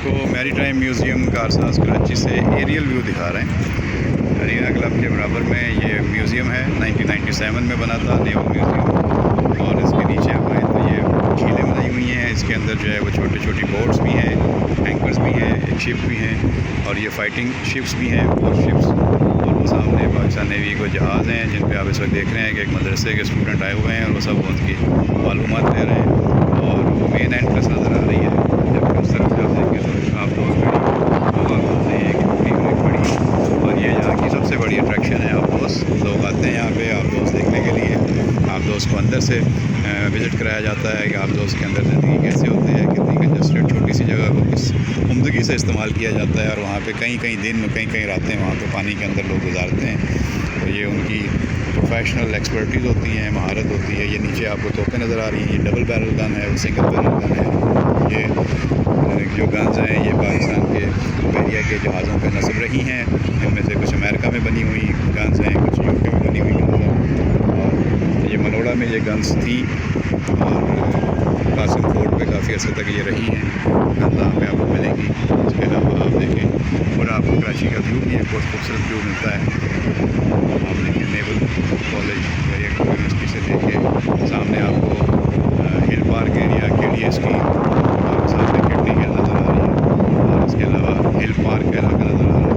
आपको maritime museum Karsaz Karachi से aerial view दिखा रहे हैं। अरीना क्लब के बराबर में ये म्यूज़ियम है, 1997 में बना था नेवल म्यूज़ियम। और इसके नीचे आप आए तो ये झीलें बनाई हुई हैं। इसके अंदर जो है वो छोटी छोटी बोट्स भी हैं, एंकर्स भी हैं, एक शिप भी हैं और ये फाइटिंग शिप्स भी हैं, और शिप्स। और वो सामने पाकिस्तान नेवी को जहाज़ हैं जिन पे आप इस वक्त देख रहे हैं कि एक मदरसे के स्टूडेंट आए हुए हैं और वो सब उनकी मालूमात ले रहे हैं। और वो मेन एंट्रेंस नज़र आ रही है। जबकि उस तरफ से आप देखेंगे तो आप लोग बड़ी, और ये यहाँ की सबसे बड़ी अट्रैक्शन है। आप दोस्त लोग आते हैं यहाँ पे आप दोस्त देखने के लिए। आप दोस्त को अंदर से विज़िट कराया जाता है कि आप दोस्त के अंदर ज़िंदगी कैसे होती है, कितनी कंजस्टेड छोटी सी जगह को किस उम्दगी से इस्तेमाल किया जाता है। और वहाँ पे कई कई दिन कई कई रातें वहाँ पे पानी के अंदर लोग गुजारते हैं। तो ये उनकी प्रोफेशनल एक्सपर्टीज़ होती हैं, महारत होती है। ये नीचे आपको तोपें नज़र आ रही हैं। ये डबल बैरल गन है, सिंगल बैरल गन है। ये जो गन्स हैं ये पाकिस्तान के बैरिया के जहाज़ों पे नस्ब रही हैं। इनमें से कुछ अमेरिका में बनी हुई गन्स हैं, कुछ यूके में बनी हुई गन्स हैं। और ये मनोड़ा में ये गन्स थी और कासिम फोर्ट पे काफ़ी अर्से तक ये रही हैं। गन्स यहाँ पे आपको मिलेंगी। इसके अलावा आप देखें और आपको कराची का व्यू भी एक बहुत खूबसूरत व्यू मिलता है। आप देखिए नेवल कॉलेज यूनिवर्सिटी से लेके सामने आपको हिल पार्क एरिया के लिए इसकी सामने किडनी हिल नज़र आ रही है। और इसके अलावा हिल पार्क का इलाका नज़र आ रहा है।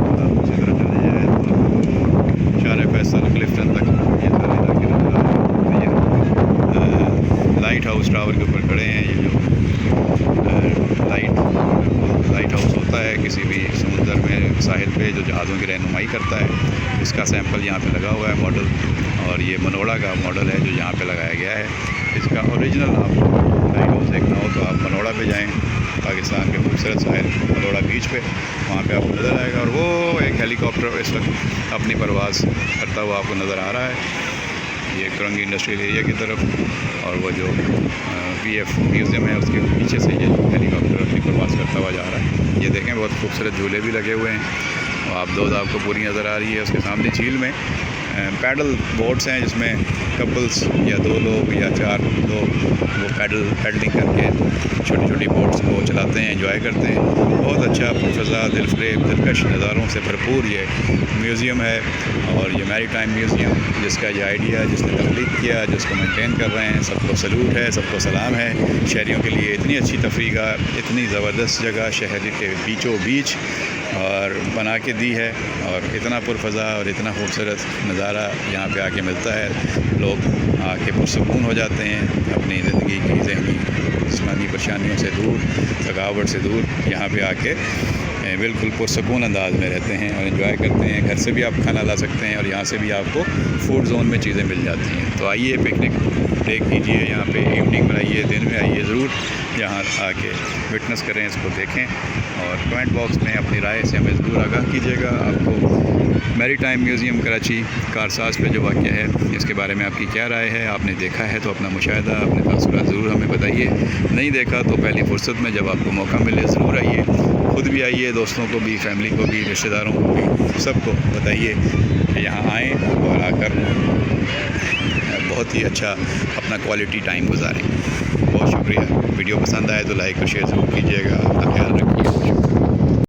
और आप उसी तरह चले जाए तो शार फैसल क्लिफ्टन तक ये सारे इलाके नज़र आ रहे हैं। तो ये लाइट हाउस टावर के ऊपर खड़े हैं। ये जो लाइट हाउस होता है किसी भी समुंदर में साहिल पे जो जहाज़ों की रहनुमाई करता है, इसका सैंपल यहाँ पे लगा हुआ है मॉडल। और ये मनोड़ा का मॉडल है जो यहाँ पे लगाया गया है। इसका ओरिजिनल आपको लाइट हाउस देखना हो तो आप मनोड़ा पे जाएं, पाकिस्तान के खूबसूरत साहिल मनोड़ा बीच पे, वहाँ पे आपको नज़र आएगा। और वो एक हेलीकॉप्टर इस वक्त अपनी परवाज़ करता हुआ आपको नज़र आ रहा है, ये करंगी इंडस्ट्रियल एरिया की तरफ। और वो जो PF म्यूज़ियम है उसके पीछे से ये हेलीकॉप्टर अपनी परवाज़ करता हुआ जा रहा है। ये देखें बहुत खूबसूरत झूले भी लगे हुए हैं। और आप दोस्त आपको पूरी नज़र आ रही है। उसके सामने झील में पैडल बोट्स हैं जिसमें कपल्स या दो लोग या चार लोग वो पैडलिंग करके छोटी छोटी बोट्स को चलाते हैं, एंजॉय करते हैं। बहुत अच्छा पुरफ़ज़ा दिलफरेब दिलकश नज़ारों से भरपूर ये म्यूज़ियम है। और ये मैरीटाइम म्यूज़ियम जिसका ये आइडिया जिसने तख्लीक किया, जिसको मेंटेन कर रहे हैं, सबको सलूट है, सबको सलाम है। शहरियों के लिए इतनी अच्छी तफरीह, इतनी ज़बरदस्त जगह शहर के बीचों बीच और बना के दी है। और इतना पुरफ़ज़ा और इतना खूबसूरत नज़ारा यहाँ पे आके मिलता है। लोग आके पुरसकून हो जाते हैं, अपनी ज़िंदगी की ज़हनी जिस्मानी परेशानियों से दूर, थकावट से दूर यहाँ पे आके बिल्कुल पुरसकून अंदाज में रहते हैं और एंजॉय करते हैं। घर से भी आप खाना ला सकते हैं और यहाँ से भी आपको फूड जोन में चीज़ें मिल जाती हैं। तो आइए पिकनिक टेक कीजिए यहाँ पे, इवनिंग में आइए, दिन में आइए, ज़रूर यहाँ आके विटनेस करें, इसको देखें। और कमेंट बॉक्स में अपनी राय से हमें ज़रूर आगाह कीजिएगा। आपको मैरीटाइम म्यूज़ियम कराची कारसाज पे जो वाक़या है इसके बारे में आपकी क्या राय है। आपने देखा है तो अपना मुशाहिदा, अपने तासुरात ज़रूर हमें बताइए। नहीं देखा तो पहली फ़ुर्सत में जब आपको मौका मिले ज़रूर आइए, खुद भी आइए, दोस्तों को भी, फैमिली को भी, रिश्तेदारों को भी, सबको बताइए कि यहाँ आएँ और आकर बहुत ही अच्छा अपना क्वालिटी टाइम गुजारें। बहुत शुक्रिया। वीडियो पसंद आए तो लाइक और शेयर ज़रूर कीजिएगा।